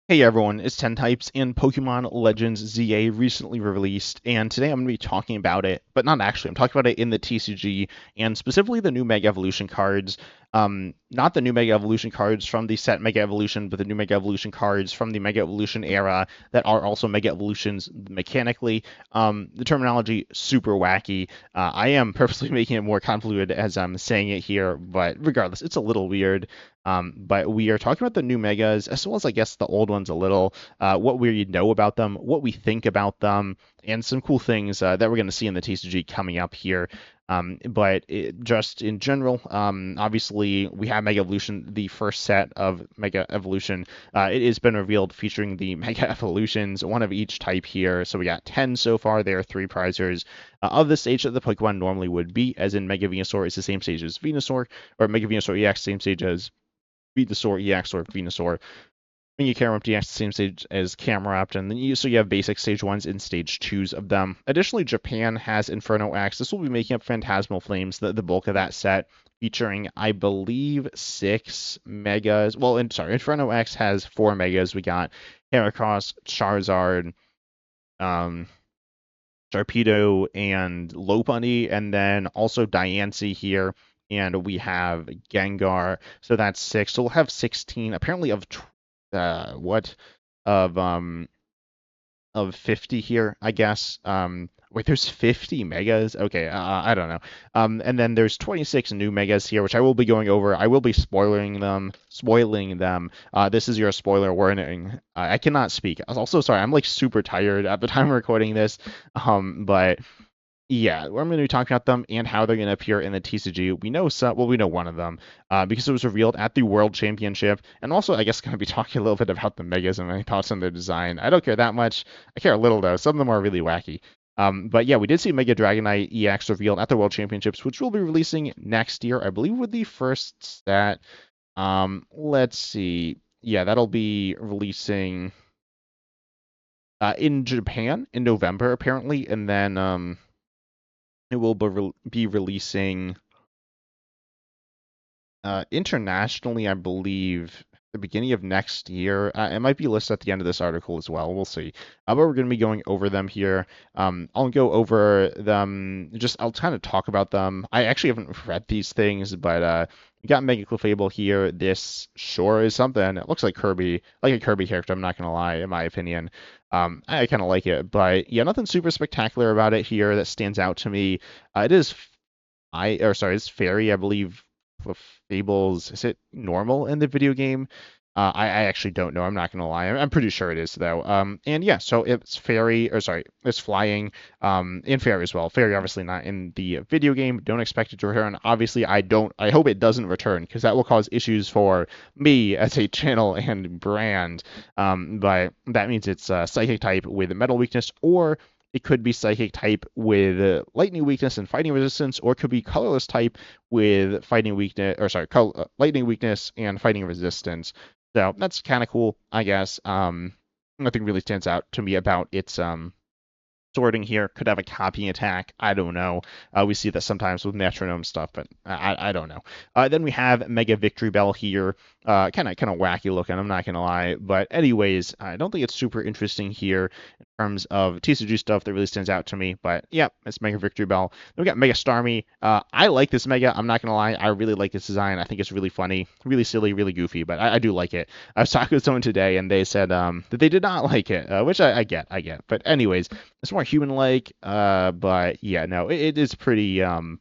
Hey everyone, it's 10 Types, and Pokemon Legends ZA recently released, and today I'm going to be talking about it, but not actually. I'm talking about it in the TCG, and specifically the new Mega Evolution cards. Not the new Mega Evolution cards from the set Mega Evolution, but the new Mega Evolution cards from the Mega Evolution era that are also Mega Evolutions mechanically. The terminology super wacky. I am purposely making it more convoluted as I'm saying it here, but regardless, it's a little weird. But we are talking about the new megas as well as I guess the old ones a little, what we know about them, what we think about them, and some cool things that we're going to see in the TCG coming up here. Just in general, obviously we have Mega Evolution, the first set of Mega Evolution. It has been revealed featuring the Mega Evolutions, one of each type here. So we got 10 so far. There are three prizers of the stage that the Pokemon normally would be, as in Mega Venusaur is the same stage as Venusaur, or Mega Venusaur EX, same stage as Venusaur EX or Venusaur. When you Camerupt EX, the same stage as Camerupt, and then you have basic stage 1s and stage 2s of them. Additionally, Japan has Inferno X. This will be making up Phantasmal Flames, the bulk of that set, featuring, I believe, 6 megas. Well, Inferno X has 4 megas. We got Heracross, Charizard, um, Sharpedo, and Lopunny, and then also Diancie here. And we have Gengar, so that's 6. So we'll have 16, apparently what of 50 here, I guess. Wait, there's 50 megas. Okay, I don't know. And then there's 26 new megas here, which I will be going over. I will be spoiling them. Spoiling them. This is your spoiler warning. I cannot speak. I was also sorry. I'm like super tired at the time of recording this. But yeah, we're going to be talking about them and how they're going to appear in the TCG. We know some, well, we know one of them because it was revealed at the World Championship, and also I guess going to be talking a little bit about the Megas and my thoughts on their design. I don't care that much. I care a little though. Some of them are really wacky. But yeah, we did see Mega Dragonite EX revealed at the World Championships, which will be releasing next year, I believe, with the first set. Let's see. Yeah, that'll be releasing in Japan in November apparently, and then it will be releasing internationally, I believe, the beginning of next year. It might be listed at the end of this article as well. We'll see. But we're going to be going over them here. I'll go over them. I'll kind of talk about them. I actually haven't read these things, but we got Mega Clefable here. This sure is something. It looks like Kirby, like a Kirby character. I'm not gonna lie, in my opinion. I kind of like it, but yeah, nothing super spectacular about it here that stands out to me. It is it's fairy, I believe. Fables, is it normal in the video game? I actually don't know. I'm not gonna lie. I'm pretty sure it is though. And yeah, so it's fairy, or sorry, it's flying. In fairy as well. Fairy obviously not in the video game. Don't expect it to return. Obviously, I don't. I hope it doesn't return because that will cause issues for me as a channel and brand. But that means it's psychic type with metal weakness, or it could be psychic type with lightning weakness and fighting resistance, or it could be colorless type with fighting weakness, or sorry, lightning weakness and fighting resistance. So that's kind of cool, I guess. Nothing really stands out to me about its sorting here. Could have a copying attack. I don't know. We see that sometimes with metronome stuff, but I don't know. Then we have Mega Victory Bell here. Kind of wacky looking. I'm not gonna lie. But anyways, I don't think it's super interesting here in terms of TCG stuff that really stands out to me. But yeah, it's Mega Victory Bell. Then we got Mega Starmie. I like this Mega. I'm not gonna lie. I really like this design. I think it's really funny, really silly, really goofy. But I do like it. I was talking with someone today, and they said that they did not like it, which I get. But anyways, it's more human-like, but yeah, no, it is pretty. In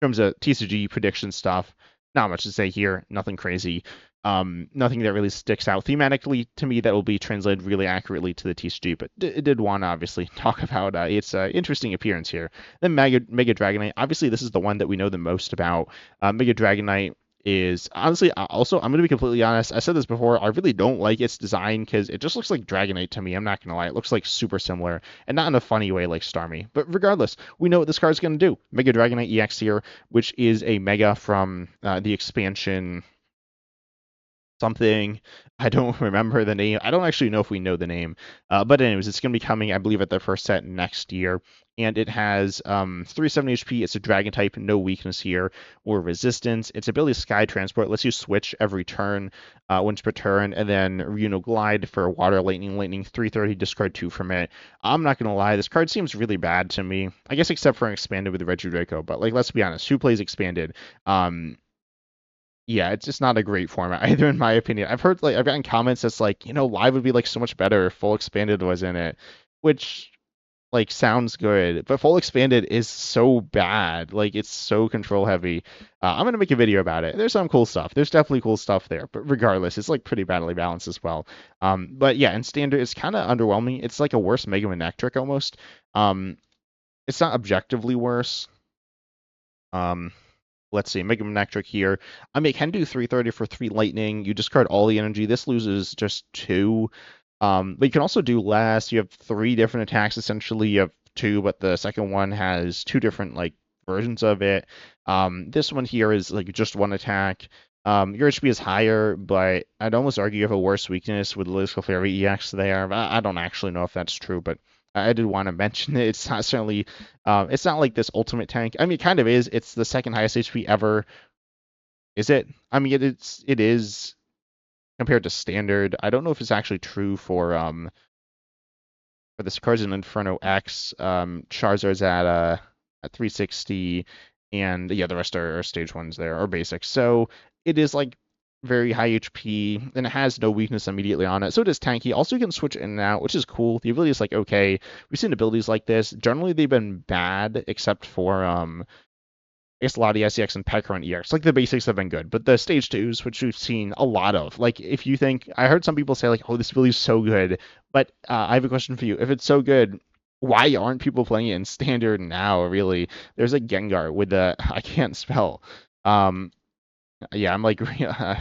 terms of TCG prediction stuff, not much to say here. Nothing crazy. Nothing that really sticks out thematically to me that will be translated really accurately to the TCG. But it did want to obviously talk about its interesting appearance here. Then Mega Dragonite. Obviously, this is the one that we know the most about. Mega Dragonite is honestly also, I'm going to be completely honest. I said this before. I really don't like its design because it just looks like Dragonite to me. I'm not going to lie. It looks like super similar and not in a funny way like Starmie. But regardless, we know what this card is going to do. Mega Dragonite EX here, which is a Mega from the expansion something. I don't remember the name. I don't actually know if we know the name. But anyways, it's going to be coming, I believe, at the first set next year. And it has 370 HP. It's a dragon type, no weakness here or resistance. Its ability is Sky Transport lets you switch every turn, once per turn, and then Glide for Water Lightning. Lightning 330, discard 2 from it. I'm not gonna lie, this card seems really bad to me. I guess except for expanded with the Reggie Draco, but like let's be honest, who plays expanded? Um, yeah, it's just not a great format either, in my opinion. I've heard like I've gotten comments that's like, live would be like so much better if full expanded was in it, which like sounds good, but full expanded is so bad. Like it's so control heavy. I'm gonna make a video about it. There's some cool stuff. There's definitely cool stuff there, but regardless, it's like pretty badly balanced as well. But yeah, in standard, it's kind of underwhelming. It's like a worse Mega Man trick almost. Um, it's not objectively worse. Um, let's see, Mega Manectric here. I mean, it can do 330 for 3 lightning. You discard all the energy. This loses just 2. But you can also do less. You have 3 different attacks, essentially. You have 2, but the second one has 2 different, like, versions of it. This one here is, like, just 1 attack. Your HP is higher, but I'd almost argue you have a worse weakness with Listicle Fairy EX there. I don't actually know if that's true, but I did want to mention it. It's not certainly, it's not like this ultimate tank. I mean, it kind of is. It's the second highest HP ever. Is it? I mean, it is compared to standard. I don't know if it's actually true for the Scar's Inferno X. Charizard's at 360, and yeah, the rest are stage ones there or basics. So it is like very high HP, and it has no weakness immediately on it. So it is tanky. Also, you can switch in and out, which is cool. The ability is like okay. We've seen abilities like this. Generally, they've been bad, except for I guess a lot of the SEX and Pecker and EX. Like the basics have been good, but the stage twos, which we've seen a lot of, like if you think, I heard some people say like, oh, this ability is so good, but I have a question for you. If it's so good, why aren't people playing it in standard now? Really, there's a Gengar with the I can't spell. Um, yeah, I'm like,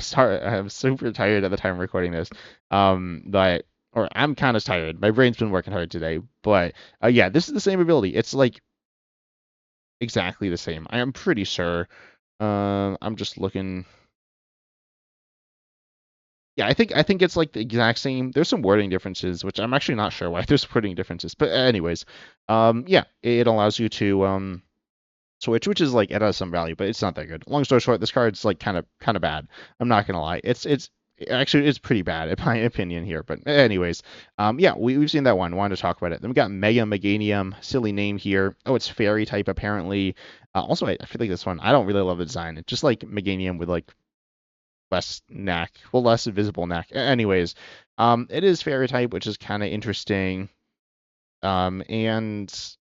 sorry, I'm super tired at the time of recording this. But or I'm kind of tired. My brain's been working hard today, but yeah, this is the same ability. It's like exactly the same. I am pretty sure. I'm just looking. Yeah, I think it's like the exact same. There's some wording differences, which I'm actually not sure why there's wording differences. But anyways, yeah, it allows you to switch, which is like it has some value, but it's not that good. Long story short, this card's like kind of bad. I'm not gonna lie. It's actually it's pretty bad in my opinion here. But anyways, yeah, we've seen that one. Wanted to talk about it. Then we got Mega Meganium, silly name here. Oh, it's fairy type apparently. Also, I feel like this one I don't really love the design. It's just like Meganium with like less neck, well, less visible neck. Anyways, it is fairy type, which is kind of interesting. And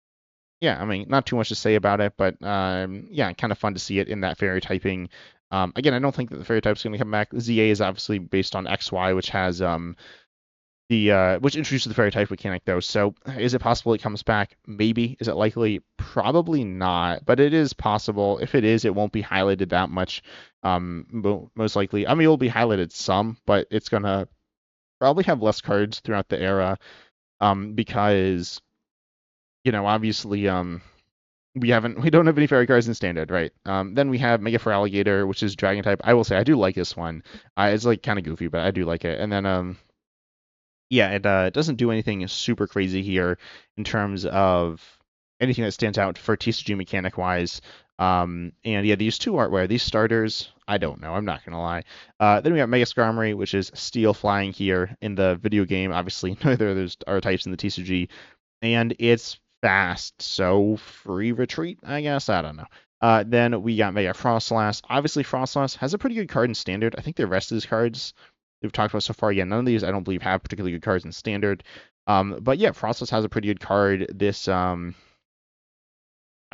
yeah, I mean, not too much to say about it, but yeah, kind of fun to see it in that fairy typing. Again, I don't think that the fairy type's going to come back. ZA is obviously based on XY, which has the which introduces the fairy type mechanic though. So is it possible it comes back? Maybe. Is it likely? Probably not. But it is possible. If it is, it won't be highlighted that much. Most likely. I mean, it will be highlighted some, but it's gonna probably have less cards throughout the era. Because obviously we don't have any fairy cards in standard, right? Then we have Mega for Alligator, which is dragon type. I will say I do like this one. It's like kind of goofy, but I do like it. And then yeah, it doesn't do anything super crazy here in terms of anything that stands out for TCG mechanic wise. And yeah, these two artware, these starters, I don't know. I'm not gonna lie. Then we got Mega Skarmory, which is steel flying here in the video game. Obviously, neither of those are types in the TCG, and it's fast, so free retreat, I guess. I don't know. Then we got Mega Frostlass. Obviously, Frostlass has a pretty good card in standard. I think the rest of his cards we've talked about so far, yeah, none of these I don't believe have particularly good cards in standard. But yeah, Frostless has a pretty good card. This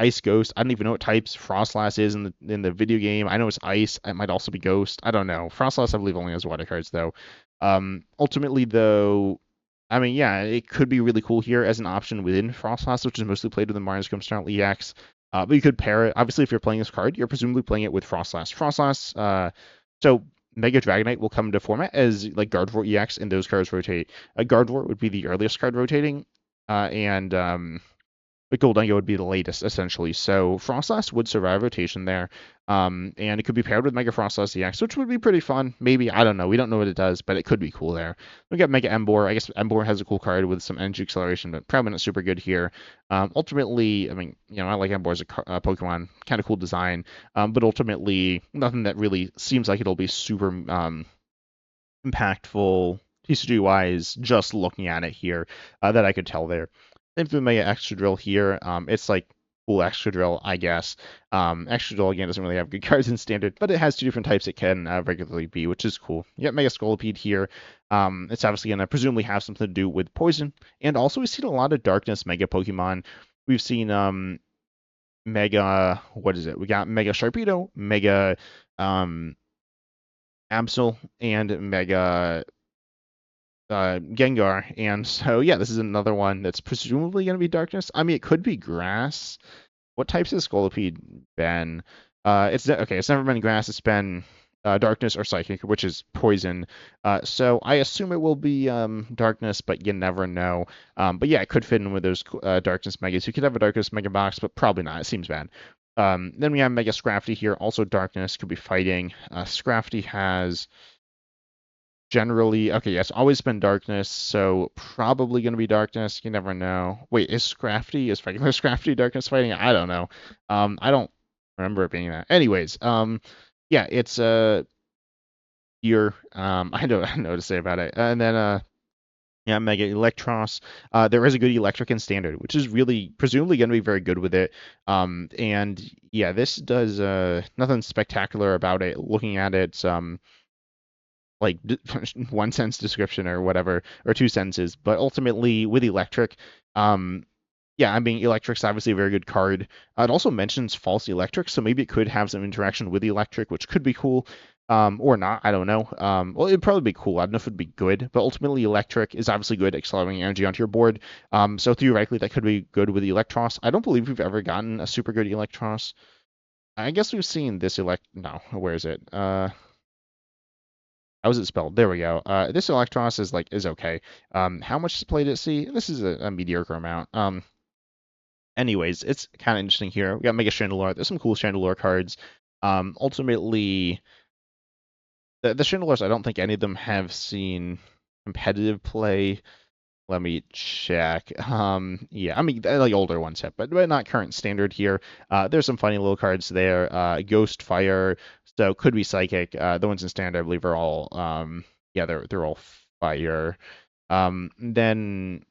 Ice Ghost, I don't even know what types Frostlass is in the video game. I know it's Ice. It might also be Ghost. I don't know. Frostlass, I believe, only has water cards though. Ultimately, though, I mean, yeah, it could be really cool here as an option within Frostlass, which is mostly played within Mario Style EX. But you could pair it. Obviously, if you're playing this card, you're presumably playing it with Frostlass. So Mega Dragonite will come into format as like Gardevoir EX, and those cards rotate. Gardevoir would be the earliest card rotating, and but Gholdengo would be the latest, essentially. So Frostlass would survive rotation there, and it could be paired with Mega Frostlass EX, which would be pretty fun. Maybe, I don't know. We don't know what it does, but it could be cool there. We got Mega Emboar. I guess Emboar has a cool card with some energy acceleration, but probably not super good here. Ultimately, I mean, I like Emboar as a Pokemon, kind of cool design, but ultimately, nothing that really seems like it'll be super impactful TCG wise, just looking at it here, that I could tell there. Same thing with Mega Extra Drill here. It's like cool Extra Drill, I guess. Extra Drill again doesn't really have good cards in standard, but it has two different types it can regularly be, which is cool. You got Mega Scolipede here. It's obviously going to presumably have something to do with poison, and also we've seen a lot of Darkness Mega Pokemon. We've seen Mega, what is it? We got Mega Sharpedo, Mega Absol, and Mega Gengar. And so, yeah, this is another one that's presumably going to be darkness. I mean, it could be grass. What types has Scolipede been? Okay. It's never been grass. It's been darkness or psychic, which is poison. So I assume it will be darkness, but you never know. But yeah, it could fit in with those darkness megas. You could have a darkness mega box, but probably not. It seems bad. Then we have Mega Scrafty here, also darkness, could be fighting. Scrafty has generally, okay, yes, always been darkness, so probably going to be darkness. You never know. Wait, is regular Scrafty darkness fighting? I don't know. I don't remember it being that. Anyways, yeah, it's here. I don't know what to say about it. And then yeah, Mega Electros. There is a good electric in standard, which is really presumably going to be very good with it. And yeah, this does nothing spectacular about it. Looking at it, like 1 sentence description or whatever, or 2 sentences. But ultimately, with electric, yeah, I mean, electric's obviously a very good card. It also mentions false electric, so maybe it could have some interaction with electric, which could be cool. Or not, I don't know. Well, it'd probably be cool. I don't know if it'd be good, but ultimately, electric is obviously good at accelerating energy onto your board. So theoretically, that could be good with Electros. I don't believe we've ever gotten a super good Electros. I guess we've seen this No, where is it? How is it spelled? There we go. This Electros is okay. How much played at sea? This is a mediocre amount. Anyways, it's kind of interesting here. We got Mega Chandelure. There's some cool Chandelure cards. Ultimately, the Chandelures, I don't think any of them have seen competitive play. Let me check. Yeah, I mean, they're like older ones have, but not current standard here. There's some funny little cards there. Ghost Fire, so could be Psychic. The ones in standard, I believe, are all yeah, they're all fire. Then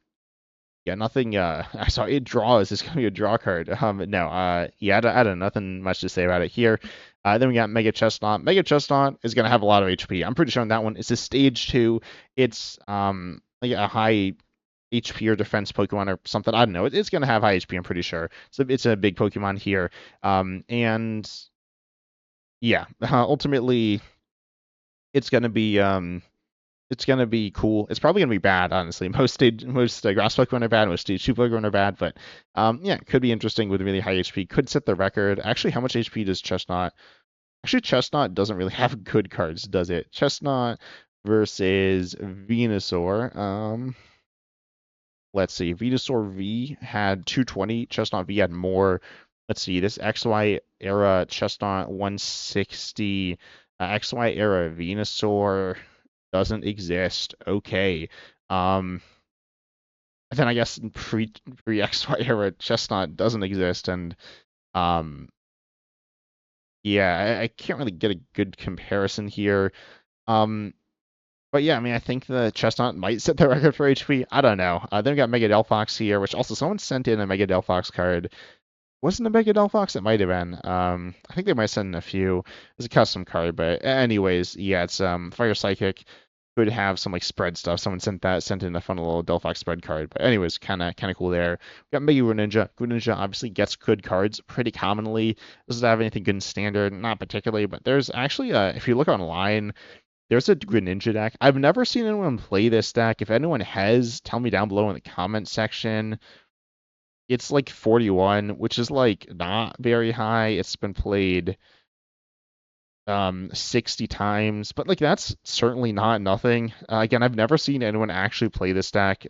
yeah, nothing. I saw it draws. It's gonna be a draw card. No. Yeah, I don't nothing much to say about it here. Then we got Mega Chestnut. Mega Chestnut is gonna have a lot of HP. I'm pretty sure on that one. It's a stage 2. It's like a high HP or defense Pokemon or something. I don't know. It's gonna have high HP. I'm pretty sure. So it's a big Pokemon here. And yeah, ultimately, it's gonna be cool. It's probably gonna be bad, honestly. Most grass Pokemon are bad. Most stage 2 Pokemon are bad. But yeah, it could be interesting with really high HP. Could set the record. Actually, how much HP does Chestnut? Actually, Chestnut doesn't really have good cards, does it? Chestnut versus Venusaur. Let's see. Venusaur V had 220. Chestnut V had more. Let's see. This XY era Chestnut 160. XY era Venusaur doesn't exist. Okay. Um, then I guess pre XY era Chestnut doesn't exist, and um, yeah, I can't really get a good comparison here. Um, but yeah, I mean, I think the Chestnut might set the record for HP. I don't know. Then we got Mega Delphox here, which also someone sent in a Mega Delphox card. Wasn't a Mega Delphox? It might have been. I think they might send in a few. It's a custom card, but anyways, yeah, it's Fire Psychic. Could have some like spread stuff. Someone sent in a fun little Delphox spread card. But anyways, kind of cool there. We got Mega Greninja. Greninja obviously gets good cards pretty commonly. Does it have anything good in standard? Not particularly, but there's actually if you look online, there's a Greninja deck. I've never seen anyone play this deck. If anyone has, tell me down below in the comment section. It's like 41, which is like not very high. It's been played 60 times, but like that's certainly not nothing. Again, I've never seen anyone actually play this deck.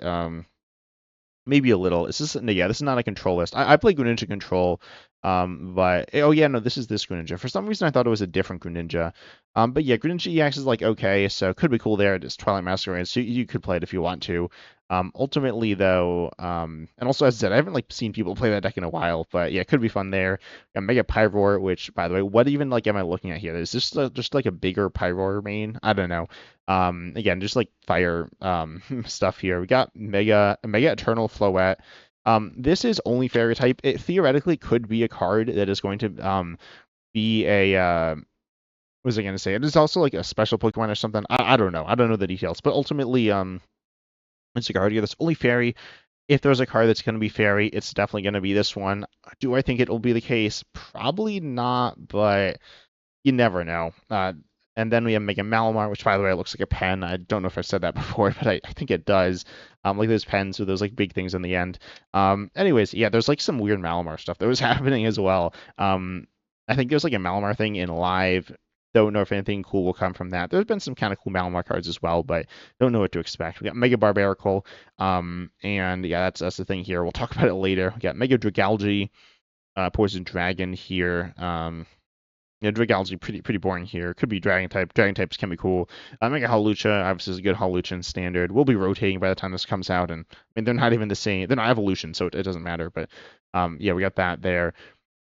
Maybe a little. This is no, yeah, this is not a control list. I play Greninja Control, but oh yeah, no, this is this Greninja. For some reason, I thought it was a different Greninja. But yeah, Greninja EX is like okay, so could be cool there. It's Twilight Masquerade, so you could play it if you want to. Ultimately though, and also as I said, I haven't like seen people play that deck in a while, but yeah, it could be fun there. Got Mega Pyroar, which by the way, what even like am I looking at here? Is this just like a bigger Pyroar main? I don't know. Again, just like fire stuff here. We got Mega Eternal Floette. This is only fairy type. It theoretically could be a card that is going to be a what was I gonna say? It is also like a special Pokemon or something. I don't know. I don't know the details. But ultimately, it's a card here that's only fairy. If there's a card that's gonna be fairy, it's definitely gonna be this one. Do I think it will be the case? Probably not, but you never know. And then we have Mega Malamar, which by the way looks like a pen. I don't know if I've said that before, but I think it does. Like those pens with those like big things in the end. Anyways, yeah, there's like some weird Malamar stuff that was happening as well. I think there's like a Malamar thing in live. Don't know if anything cool will come from that. There's been some kind of cool Malamar cards as well, but don't know what to expect. We got Mega Barbaracle, and yeah, that's the thing here. We'll talk about it later. We got Mega Dragalge, Poison Dragon here. Yeah, Dragalge pretty boring here. Could be Dragon type. Dragon types can be cool. Mega Hawlucha obviously is a good Hawlucha standard. We'll be rotating by the time this comes out, and I mean they're not even the same. They're not evolution, so it doesn't matter. But yeah, we got that there.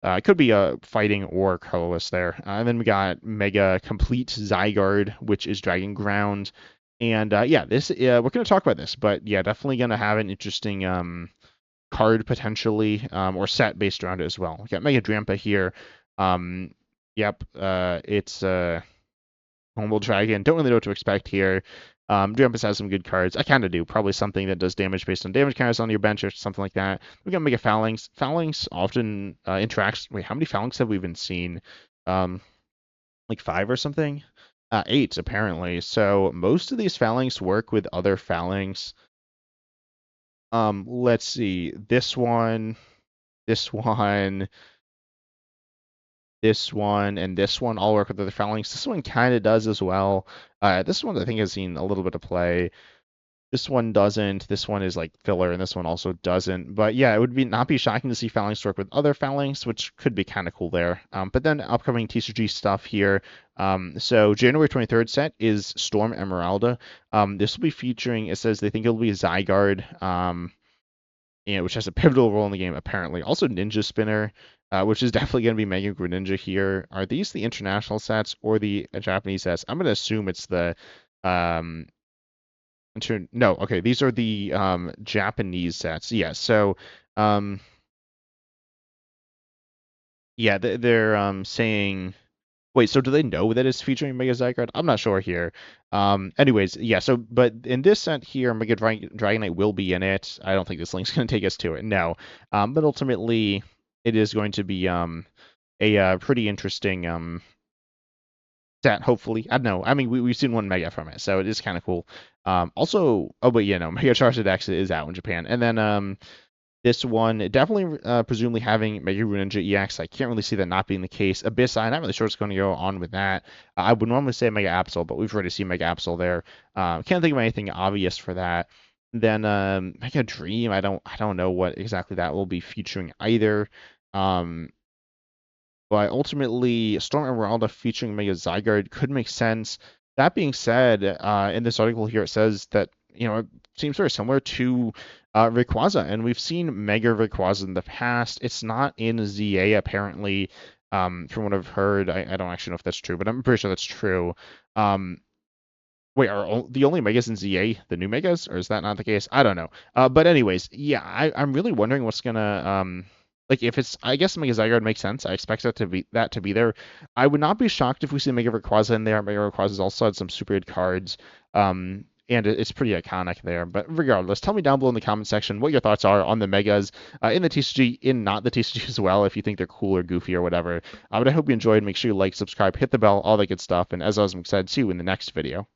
It could be a fighting or colorless there. And then we got Mega Complete Zygarde, which is Dragon Ground. And yeah, this we're gonna talk about this, but yeah, definitely gonna have an interesting card potentially or set based around it as well. We got Mega Drampa here. Um, Yep, it's Humble Dragon. Don't really know what to expect here. Drampus has some good cards. I kind of do. Probably something that does damage based on damage counters on your bench or something like that. We got Mega Phalanx. Phalanx often interacts. Wait, how many Phalanx have we even seen? Um, like 5 or something? 8 apparently. So most of these Phalanx work with other Phalanx. Let's see. This one, this one, and this one all work with other Phalanx. This one kind of does as well. This one I think has seen a little bit of play. This one doesn't. This one is like filler, and this one also doesn't. But yeah, it would be not be shocking to see Phalanx work with other Phalanx, which could be kind of cool there. But then upcoming TCG stuff here. So January 23rd set is Storm Emeralda. This will be featuring. It says they think it'll be Zygarde. Which has a pivotal role in the game apparently. Also Ninja Spinner, which is definitely going to be Mega Greninja here. Are these the international sets or the Japanese sets? I'm going to assume it's the um no, okay, these are the Japanese sets. Yeah, so um yeah, they're saying wait, so do they know that it's featuring Mega Zygarde? I'm not sure here. Anyways, yeah, so, but in this set here, Mega Dragonite will be in it. I don't think this link's going to take us to it, no. But ultimately, it is going to be a pretty interesting set, hopefully. I don't know. I mean, we've seen one Mega from it, so it is kind of cool. Also, oh, but yeah, no, Mega Charizard X is out in Japan. And then this one, definitely, presumably having Mega Greninja EX. I can't really see that not being the case. Abyss, I'm not really sure what's going to go on with that. I would normally say Mega Absol, but we've already seen Mega Absol there. Can't think of anything obvious for that. Then Mega Dream, I don't know what exactly that will be featuring either. Um, but ultimately, Storm Emeralda featuring Mega Zygarde could make sense. That being said, in this article here, it says that it seems very similar to Rayquaza, and we've seen Mega Rayquaza in the past. It's not in ZA apparently, from what I've heard. I don't actually know if that's true, but I'm pretty sure that's true. Wait, are the only Megas in ZA the new Megas, or is that not the case? I don't know. But anyways, yeah, I'm really wondering what's gonna like if it's I guess Mega Zygarde makes sense. I expect that to be there. I would not be shocked if we see Mega Rayquaza in there. Mega Rayquaza's also had some super good cards. And it's pretty iconic there. But regardless, tell me down below in the comment section what your thoughts are on the Megas in the TCG, in not the TCG as well, if you think they're cool or goofy or whatever. But I hope you enjoyed. Make sure you like, subscribe, hit the bell, all that good stuff. And as I was said, see you in the next video.